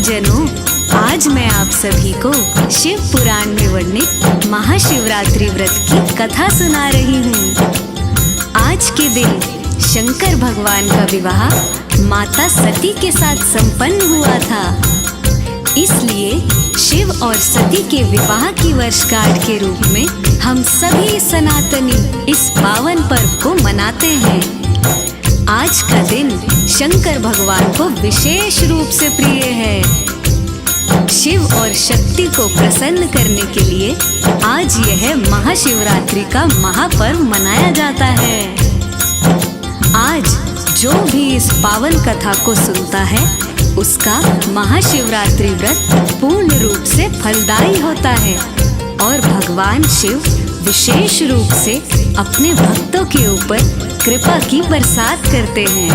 भक्तजनों, आज मैं आप सभी को शिव पुराण में वर्णित महाशिवरात्रि व्रत की कथा सुना रही हूँ। आज के दिन शंकर भगवान का विवाह माता सती के साथ संपन्न हुआ था। इसलिए शिव और सती के विवाह की वर्षगांठ के रूप में हम सभी सनातनी इस पावन पर्व को मनाते हैं। आज का दिन शंकर भगवान को विशेष रूप से प्रिय है। शिव और शक्ति को प्रसन्न करने के लिए आज यह महाशिवरात्रि का महापर्व मनाया जाता है। आज जो भी इस पावन कथा को सुनता है उसका महाशिवरात्रि व्रत पूर्ण रूप से फलदायी होता है और भगवान शिव विशेष रूप से अपने भक्तों के ऊपर कृपा की बरसात करते हैं।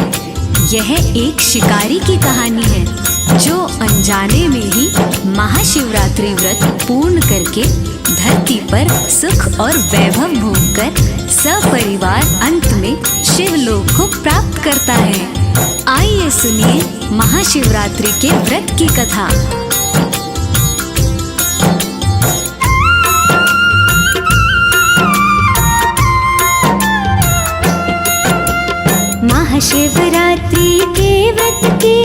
यह एक शिकारी की कहानी है जो अनजाने में ही महाशिवरात्रि व्रत पूर्ण करके धरती पर सुख और वैभव भोगकर सपरिवार अंत में शिवलोक को प्राप्त करता है। आइए सुनिए महाशिवरात्रि के व्रत की कथा। महाशिवरात्रि के व्रत की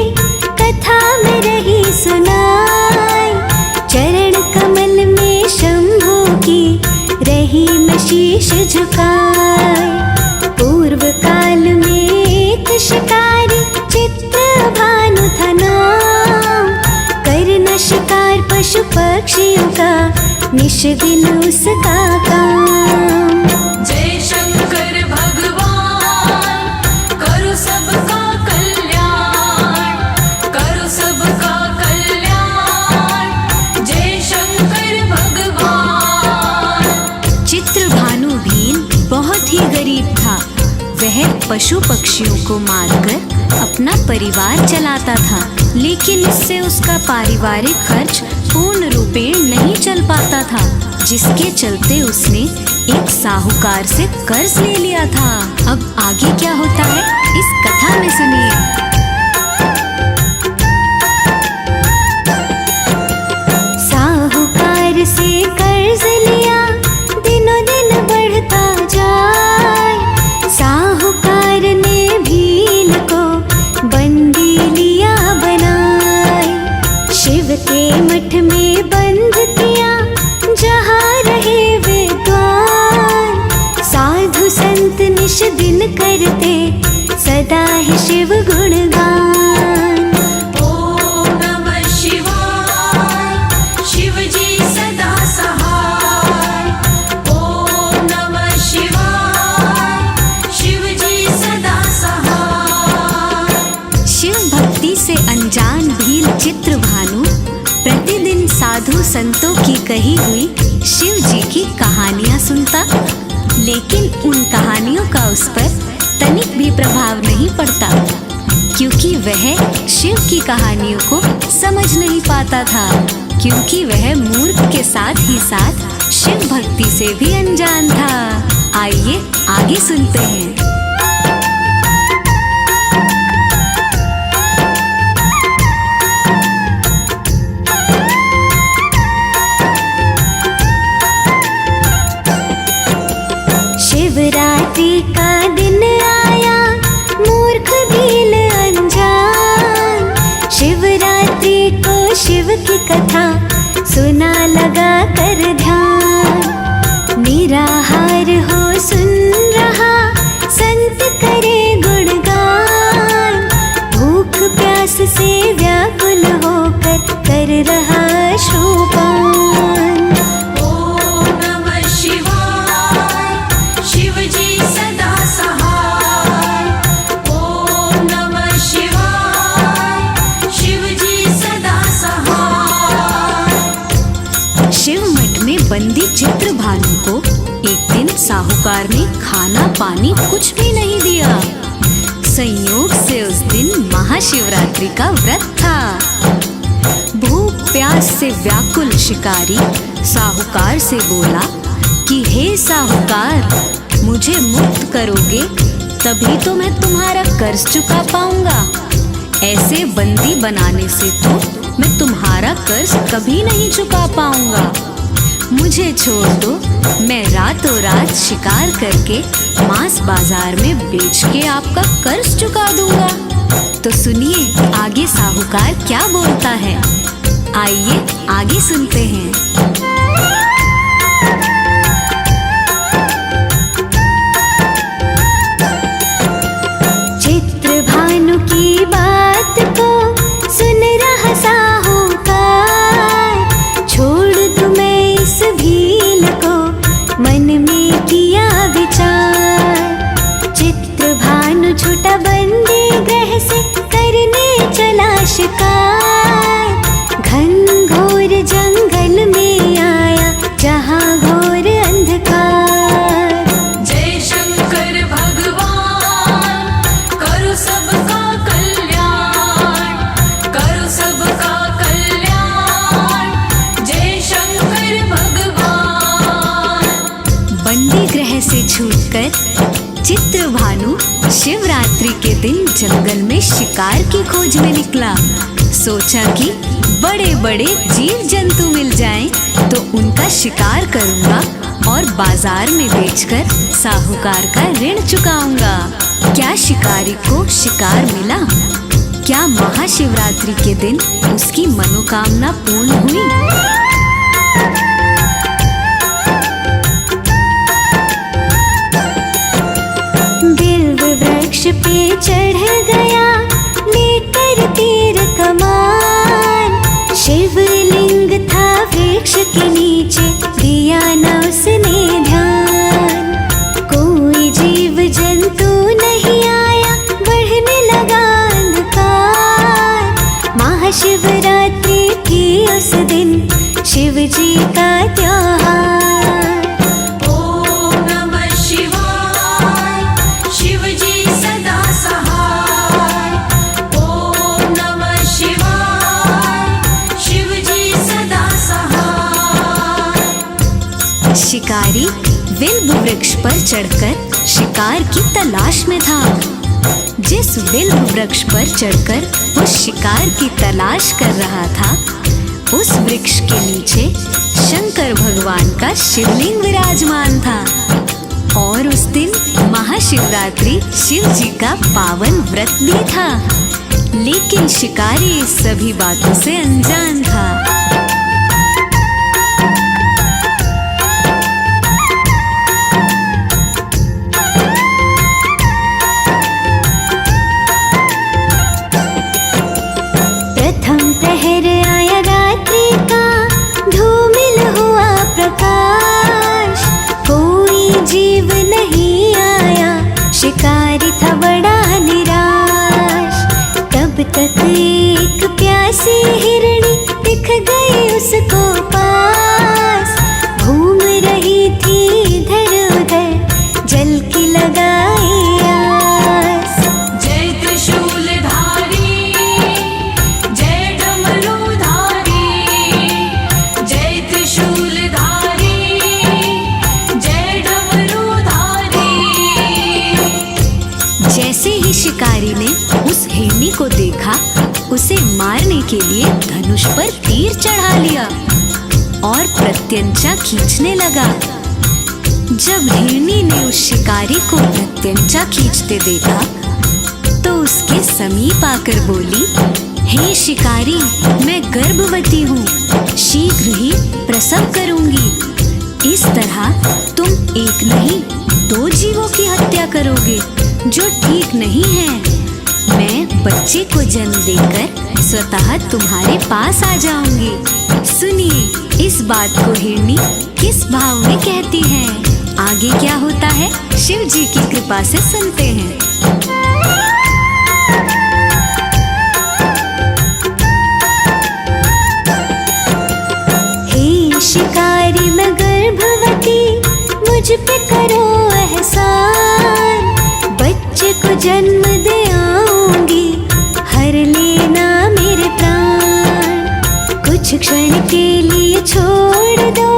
कथा में रही सुनाई, चरण कमल में शंभू की रही मैं शीश झुकाई। पूर्व काल में एक शिकारी चित्र भानु था नाम, करना शिकार पशु पक्षियों का निश दिन उसका काम। जय शंकर भगवान करो सबका कल्याण, करो सबका कल्याण, जय शंकर भगवान। चित्रभानु भील बहुत ही गरीब था। वह पशु पक्षियों को मारकर अपना परिवार चलाता था, लेकिन इससे उसका पारिवारिक खर्च पूर्ण रूपेण नहीं चल पाता था, जिसके चलते उसने एक साहूकार से कर्ज ले लिया था। अब आगे क्या होता है इस कथा में सुनिए। साहूकार से कर्ज लिया दिनों दिन बढ़ता जाए, साहूकार ने भील को बंदी लिया बनाए। शिव के मठ में बंद किया जहाँ रहे विद्वान, साधु संत निश दिन करते सदा ही शिव गुणगान। ओम नमः शिवाय, शिव जी सदा सहाय। ओम नमः शिवाय, शिव जी सदा सहाय। शिव भक्ति से अनजान भील चित्रभानु प्रतिदिन साधु संतों की कही हुई शिव जी की कहानियां सुनता, लेकिन उन कहानियों का उस पर तनिक भी प्रभाव नहीं पड़ता, क्योंकि वह शिव की कहानियों को समझ नहीं पाता था, क्योंकि वह मूर्ख के साथ ही साथ शिव भक्ति से भी अनजान था। आइए आगे सुनते हैं। शिवरात्रि का दिन आया मूर्ख भील अनजान, शिवरात्रि को शिव की कथा सुना लगा कर ध्यान। निराहार हो सुन रहा संत करे गुणगान, भूख प्यास से व्याकुल होकर कर रहा शोभान। ओम नमः शिवाय, शिव जी सदा सहाय। ओम नमः शिवाय, शिव जी सदा सहाय। शिव मठ में बंदी चित्रभानु को एक दिन साहूकार ने खाना पानी कुछ भी नहीं दिया। संयोग से उस दिन महाशिवरात्रि का व्रत था। भूख प्यास से व्याकुल शिकारी साहूकार से बोला कि हे साहूकार, मुझे मुक्त करोगे तभी तो मैं तुम्हारा कर्ज चुका पाऊंगा। ऐसे बंदी बनाने से तो मैं तुम्हारा कर्ज कभी नहीं चुका पाऊंगा। मुझे छोड़ दो, मैं रातों रात शिकार करके मांस बाजार में बेच के आपका कर्ज चुका दूंगा। तो सुनिए आगे साहूकार क्या बोलता है, आइए आगे सुनते हैं। चित्रभानु की बात को सुन रहा साहूकार, छोड़ दूं मैं इस भील को, मन में किया विचार। चित्रभानु छूटा बंदी गृह से करने चला शिकार, घनघोर जंगल में आया जहाँ घोर अंधकार। जय शंकर भगवान, करो सबका कल्याण, करो सबका कल्याण। जय शंकर भगवान। बंदी गृह से छूटकर चित्रभानु शिवरात्रि के दिन जंगल में शिकार की खोज में निकला। सोचा कि बड़े बड़े जीव जंतु मिल जाएं तो उनका शिकार करूंगा और बाजार में बेचकर साहूकार का ऋण चुकाऊंगा। क्या शिकारी को शिकार मिला? क्या महाशिवरात्रि के दिन उसकी मनोकामना पूर्ण हुई? बिल्व वृक्ष पे चढ़ गया लेकर तीर कमान, शिवलिंग था वृक्ष के नीचे, दिया न उसने ध्यान। कोई जीव जंतु नहीं आया, बढ़ने लगा अंधकार। महाशिवरात्रि की उस दिन शिव जी का त्योहार। ओम नमः शिवाय, शिव जी सदा सहाय। ओम नमः शिवाय, शिव जी सदा सहाय। शिकारी विल्व वृक्ष पर चढ़कर शिकार की तलाश में था। जिस विल्व वृक्ष पर चढ़कर वो शिकार की तलाश कर रहा था, उस वृक्ष के नीचे शंकर भगवान का शिवलिंग विराजमान था। और उस दिन महाशिवरात्रि शिव जी का पावन व्रत भी था। लेकिन शिकारी इस सभी बातों से अनजान था। प्रथम प्रहर आया रात्रि का, धूमिल हुआ प्रकाश। कोई जीव नहीं आया, शिकारी था बड़ा निराश। तब तक एक प्यासी हिरणी दिख गई उसको पास, घूम रही थी इधर उधर, जल की लगाई आस। जय त्रिशूलधारी, जय डमरूधारी। जय त्रिशूलधारी, जय डमरूधारी। जैसे ही शिकारी ने उस हिरनी को देखा, उसे मारने के लिए धनुष पर तीर चढ़ा लिया और प्रत्यंचा खींचने लगा। जब हिरनी ने उस शिकारी को प्रत्यंचा खींचते देखा तो उसके समीप आकर बोली, हे शिकारी, मैं गर्भवती हूँ, शीघ्र ही प्रसव करूंगी। इस तरह तुम एक नहीं 2 जीवों की हत्या करोगे, जो ठीक नहीं है। मैं बच्चे को जन्म देकर स्वतः तुम्हारे पास आ जाऊंगी। सुनिए इस बात को हिरनी किस भाव में कहती है। आगे क्या होता है शिव जी की कृपा से सुनते हैं। हे शिकारी मैं गर्भवती, मुझ पे करो एहसान। बच्चे को जन्म दे आऊंगी, हर लेना मेरे प्राण। कुछ क्षण के लिए छोड़ दो,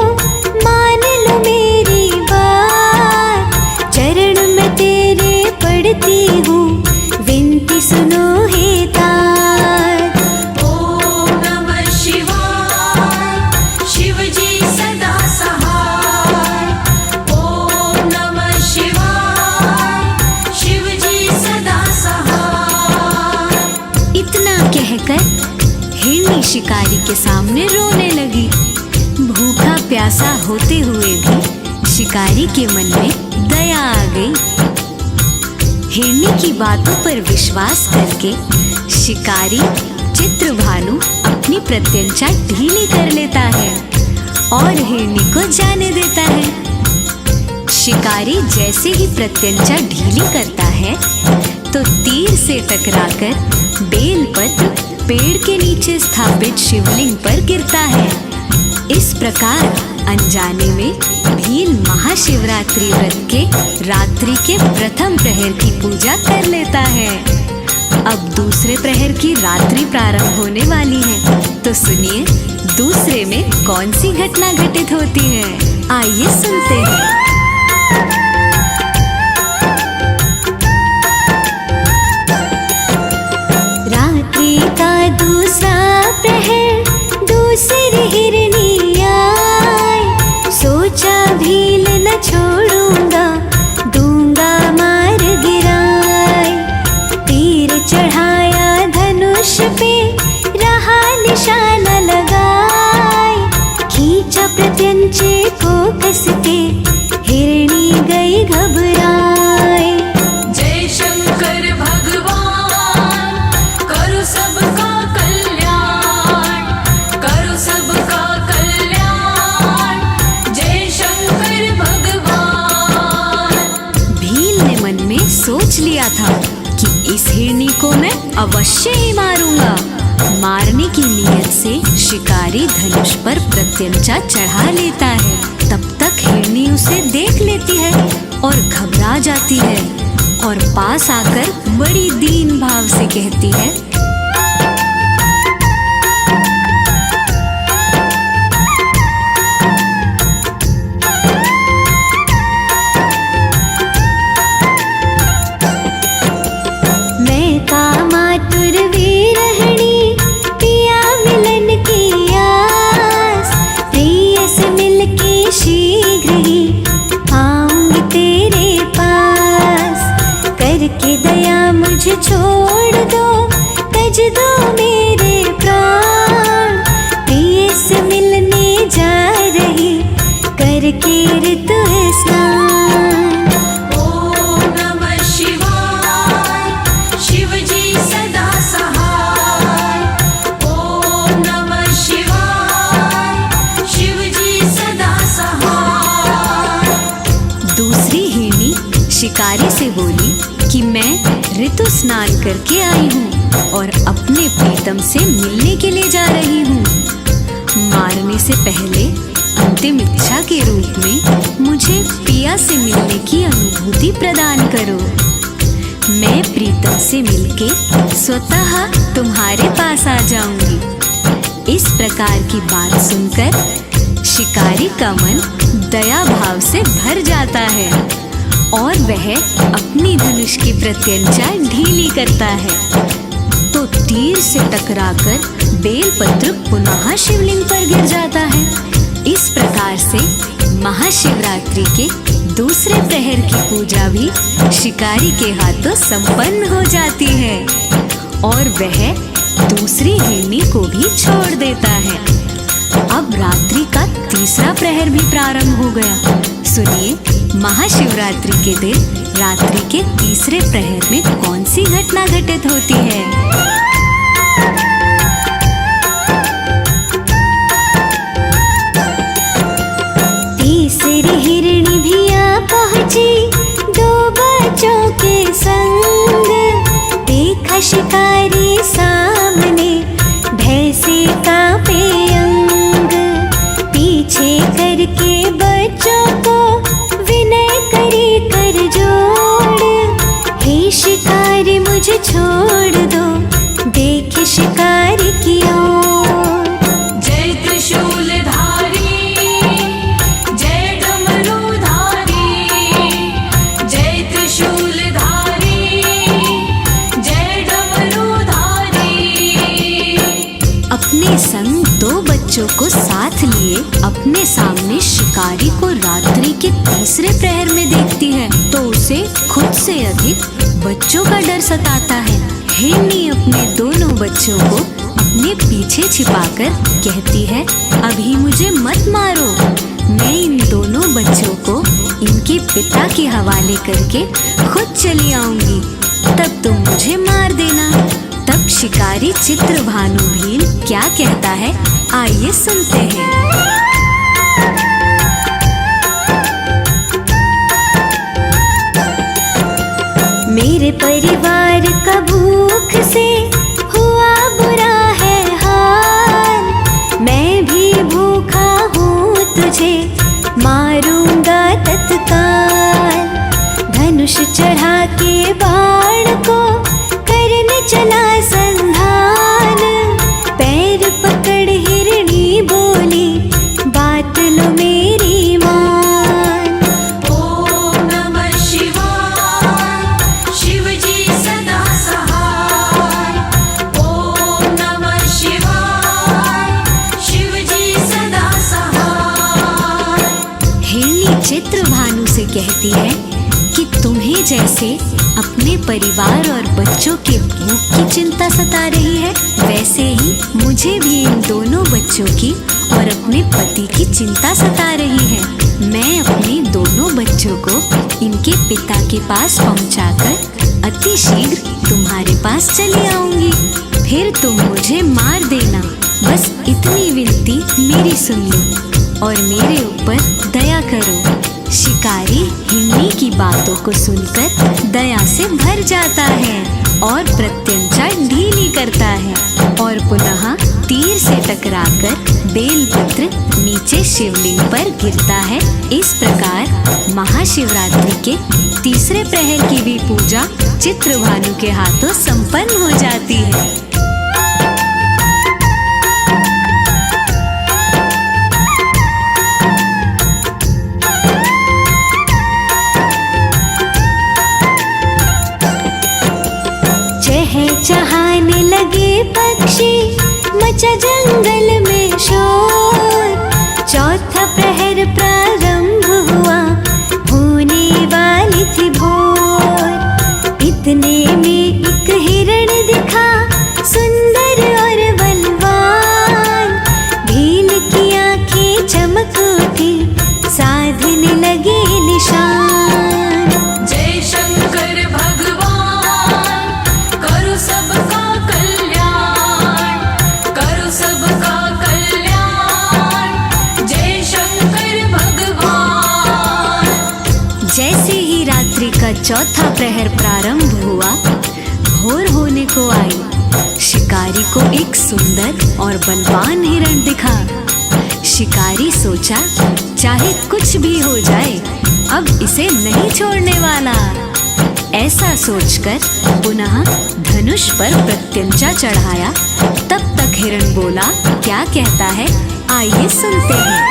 मान लो मेरी बात। चरण में तेरे पड़ती हूँ, विनती सुनो हे ता। सुनकर हिरनी शिकारी के सामने रोने लगी। भूखा प्यासा होते हुए भी शिकारी के मन में दया आ गई। हिरनी की बातों पर विश्वास करके शिकारी चित्रभानु अपनी प्रत्यंचा ढीली कर लेता है और हिरनी को जाने देता है। शिकारी जैसे ही प्रत्यंचा ढीली करता है तो तीर से टकराकर बेलपत्र पेड़ के नीचे स्थापित शिवलिंग पर गिरता है। इस प्रकार अनजाने में भील महाशिवरात्रि व्रत के रात्रि के प्रथम प्रहर की पूजा कर लेता है। अब दूसरे प्रहर की रात्रि प्रारंभ होने वाली है, तो सुनिए दूसरे में कौन सी घटना घटित होती है। आइए सुनते हैं। रात्रि का दूसरा प्रहर दूसरी हिरनी आए, सोचा भील न छोड़ूंगा, दूंगा मार गिराए। तीर चढ़ाया धनुष पे, रहा निशाना लगाए, खींचा प्रत्यंचे को कस के, हिरनी गई घबराए। जय शंकर भगवान, करो सबका कल्याण, करो सबका कल्याण, जय शंकर भगवान। भील ने मन में सोच लिया था कि इस हिरनी को मैं अवश्य ही मारूंगा। मारने की नीयत से शिकारी धनुष पर प्रत्यंचा चढ़ा लेता है। तब तक हिरनी उसे देख लेती है और घबरा जाती है और पास आकर बड़ी दीन भाव से कहती है, मैं कामातुर विरहिणी, पिया मिलन की आस, प्रिय से मिलके शीघ्र ही आऊंगी तेरे पास। करके दया मुझे छोड़ दो, तज दो मेरे प्राण, प्रिय से मिलने जा रही, करके ऋतु स्नान। ओम नमः शिवाय, शिव जी सदा सहाय। ओम नमः शिवाय, शिव जी सदा सहाय। दूसरी हिरनी शिकारी से बोली कि मैं ऋतु स्नान करके आई हूँ और अपने प्रीतम से मिलने के लिए जा रही हूँ। मारने से पहले अंतिम इच्छा के रूप में मुझे पिया से मिलने की अनुभूति प्रदान करो। मैं प्रीतम से मिलके स्वतः तुम्हारे पास आ जाऊंगी। इस प्रकार की बात सुनकर शिकारी का मन दया भाव से भर जाता है और वह अपनी धनुष की प्रत्यंचा ढीली करता है। तो तीर से टकराकर बेलपत्र पुनः शिवलिंग पर गिर जाता है। इस प्रकार से महाशिवरात्रि के दूसरे प्रहर की पूजा भी शिकारी के हाथों संपन्न हो जाती है और वह दूसरी हिरनी को भी छोड़ देता है। अब रात्रि का तीसरा प्रहर भी प्रारंभ हो गया। सुनिए महाशिवरात्रि के दिन रात्रि के तीसरे प्रहर में कौन सी घटना घटित होती है। तीसरी हिरनी भी आ पहुंची, दो बच्चों के संग, देखा शिकारी सामने, भय से कांपे अंग। पीछे करके बच्चों को विनय करी कर जोड़, हे शिकारी मुझे छोड़ दो, देख शिकारी की ओर। जय त्रिशूलधारी, जय डमरूधारी, जय त्रिशूलधारी, जय डमरूधारी। अपने संग दो बच्चों को साथ लिए अपने सामने शिकारी को रात्रि के तीसरे प्रहर में देखती है तो उस उसे खुद से अधिक बच्चों का डर सताता है। हिरनी अपने दोनों बच्चों को अपने पीछे छिपाकर कहती है, अभी मुझे मत मारो, मैं इन दोनों बच्चों को इनके पिता के हवाले करके खुद चली आऊंगी, तब तुम मुझे मार देना। तब शिकारी चित्रभानु भील क्या कहता है, आइए सुनते हैं। मेरे परिवार का भूख से हुआ बुरा है हाल, मैं भी भूखा हूँ, तुझे मारूंगा तत्काल। धनुष चढ़ा के बाण को करने चला संधान, पैर पकड़ हिरणी बोली, बात लो मेरी मान। ओम नमः शिवाय, शिव जी सदा सहाय। ओम नमः शिवाय, शिव जी सदा सहाय। हिरनी चित्रभानु से कहती है कि तुम्हें जैसे अपने परिवार और बच्चों के भूख की चिंता सता रही है, वैसे ही मुझे भी इन दोनों बच्चों की और अपने पति की चिंता सता रही है। मैं अपने दोनों बच्चों को इनके पिता के पास पहुंचाकर अति शीघ्र तुम्हारे पास चली आऊंगी, फिर तुम मुझे मार देना। बस इतनी विनती मेरी सुन लो और मेरे ऊपर दया करो। शिकारी हिरनी की बातों को सुनकर दया से भर जाता है और प्रत्यंचा ढीली करता है और पुनः तीर से टकराकर बेलपत्र नीचे शिवलिंग पर गिरता है। इस प्रकार महाशिवरात्रि के तीसरे प्रहर की भी पूजा चित्रभानु के हाथों संपन्न हो जाती है। चहाने लगे पक्षी, मचा जंगल में शोर, चौथा प्रहर प्रारंभ हुआ, होने वाली थी भोर। इतने में एक हिरण दिखा, सुंदर और बलवान, भील की आंखें चमक उठी, साधने लगे निशान। जय शंकर भगवान, करो सबका कल्याण, करो सबका कल्याण। जय शंकर भगवान। जैसे ही रात्रि का चौथा प्रहर प्रारंभ हुआ, भोर होने को आई, शिकारी को एक सुंदर और बलवान हिरण दिखा। शिकारी सोचा, चाहे कुछ भी हो जाए, अब इसे नहीं छोड़ने वाला। ऐसा सोचकर पुनः धनुष पर प्रत्यंचा चढ़ाया। तब तक हिरण बोला, क्या कहता है, आइए सुनते हैं।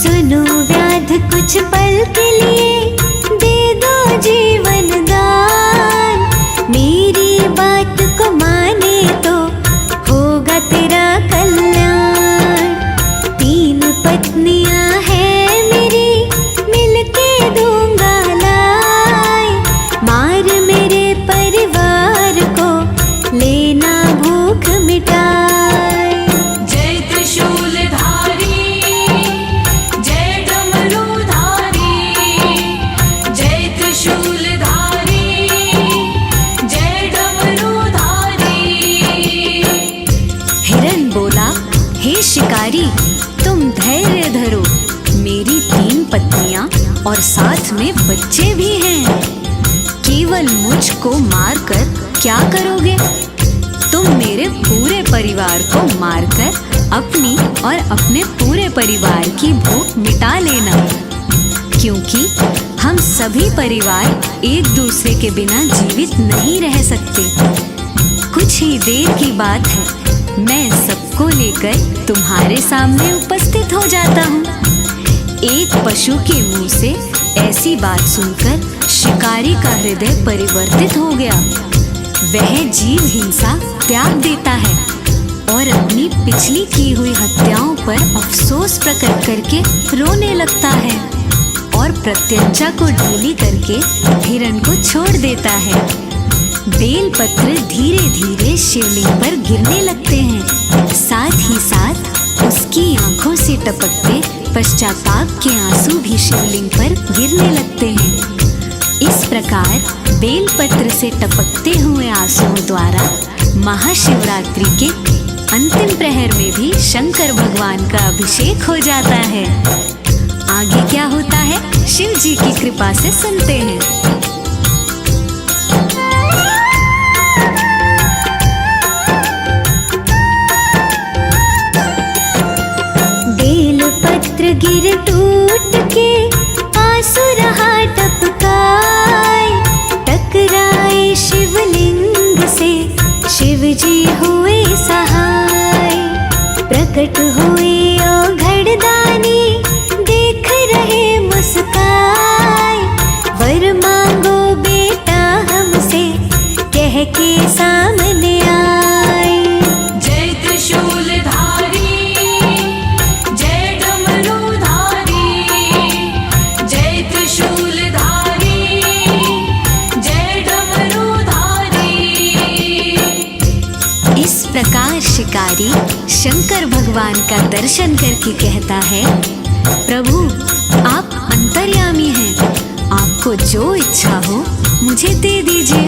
सुनो व्याध कुछ पल के लिए, दे दो जीवन दान, मेरी बात को माने तो होगा तेरा कल्याण। तीन पत्नियां हैं मेरी, मिलके दूंगा लाए, मार मेरे परिवार को, लेना भूख मिटाए। जय त्रिशूलधारी, जय डमरूधारी, जय त्रिशूलधारी, जय डमरूधारी। हिरण बोला, हे शिकारी, तुम धैर्य धरो, मेरी 3 पत्नियां और साथ में बच्चे भी हैं। केवल मुझको मारकर क्या करोगे? तुम मेरे पूरे परिवार को मारकर अपनी और अपने पूरे परिवार की भूख मिटा लेना, क्योंकि हम सभी परिवार एक दूसरे के बिना जीवित नहीं रह सकते। कुछ ही देर की बात है, मैं सबको लेकर तुम्हारे सामने उपस्थित हो जाता हूँ। एक पशु के मुंह से ऐसी बात सुनकर शिकारी का हृदय परिवर्तित हो गया। वह जीव हिंसा त्याग देता है और अपनी पिछली की हुई हत्याओं पर अफसोस प्रकट करके रोने लगता है और प्रत्यंचा को ढीली करके हिरण को छोड़ देता है। बेलपत्र धीरे धीरे शिवलिंग पर गिरने लगते हैं, साथ ही साथ उसकी आंखों से टपकते पश्चाताप के आंसू भी शिवलिंग पर गिरने लगते हैं। इस प्रकार बेलपत्र से टपकते हुए आंसुओं द्वारा महाशिवरात्रि के अंतिम प्रहर में भी शंकर भगवान का अभिषेक हो जाता है। आगे क्या होता है शिव जी की कृपा से सुनते हैं। बेलपत्र गिर टूट के आंसू रहा टपकाए, टकराए शिवलिंग से शिव जी हुए सहाय। प्रकट हुए औघड़ दानी देख रहे मुस्काए, वर मांगो बेटा हमसे कह के सामने आए। जय त्रिशूलधारी, जय डमरूधारी, जय त्रिशूलधारी, जय डमरूधारी। इस प्रकार शिकारी शंकर भगवान का दर्शन करके कहता है, प्रभु आप अंतर्यामी हैं, आपको जो इच्छा हो मुझे दे दीजिए।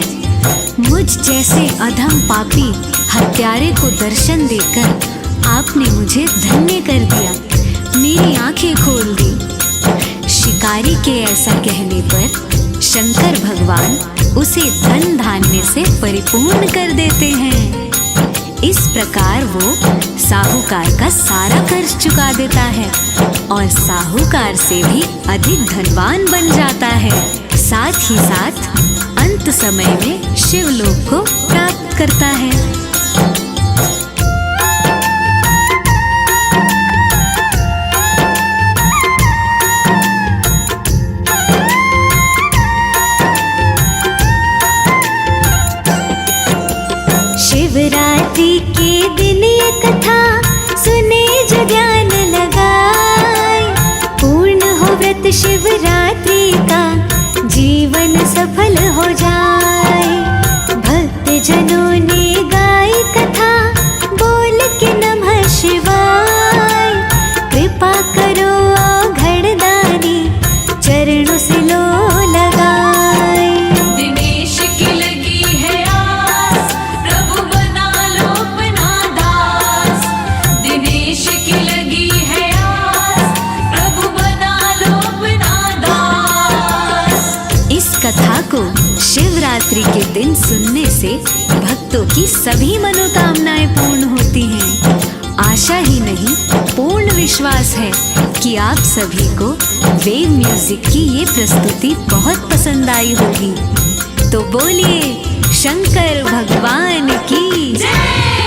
मुझ जैसे अधम पापी हत्यारे को दर्शन देकर आपने मुझे धन्य कर दिया, मेरी आंखें खोल दी। शिकारी के ऐसा कहने पर शंकर भगवान उसे धन धान्य से परिपूर्ण कर देते हैं। इस प्रकार वो साहूकार का सारा कर्ज चुका देता है और साहूकार से भी अधिक धनवान बन जाता है। साथ ही साथ अंत समय में शिवलोक को प्राप्त करता है। शिवरात्रि के दिन ये कथा सुने जो ध्यान लगाए, पूर्ण हो व्रत शिवरात्रि का जीवन सफल हो जाए। भक्त जनों ने गाई कथा बोल के नमः शिवाय, कृपा करो औघड़ दानी चरणों से लो लगाए। दिनेश की लगी है आस, प्रभु बना लो अपना दास। दिनेश की लगी है आस, प्रभु बना लो अपना दास। इस कथा को शिवरात्रि के दिन सुनने से भक्तों की सभी मनोकामनाएं पूर्ण होती हैं। आशा ही नहीं पूर्ण विश्वास है कि आप सभी को वेव म्यूजिक की ये प्रस्तुति बहुत पसंद आई होगी। तो बोलिए शंकर भगवान की जय।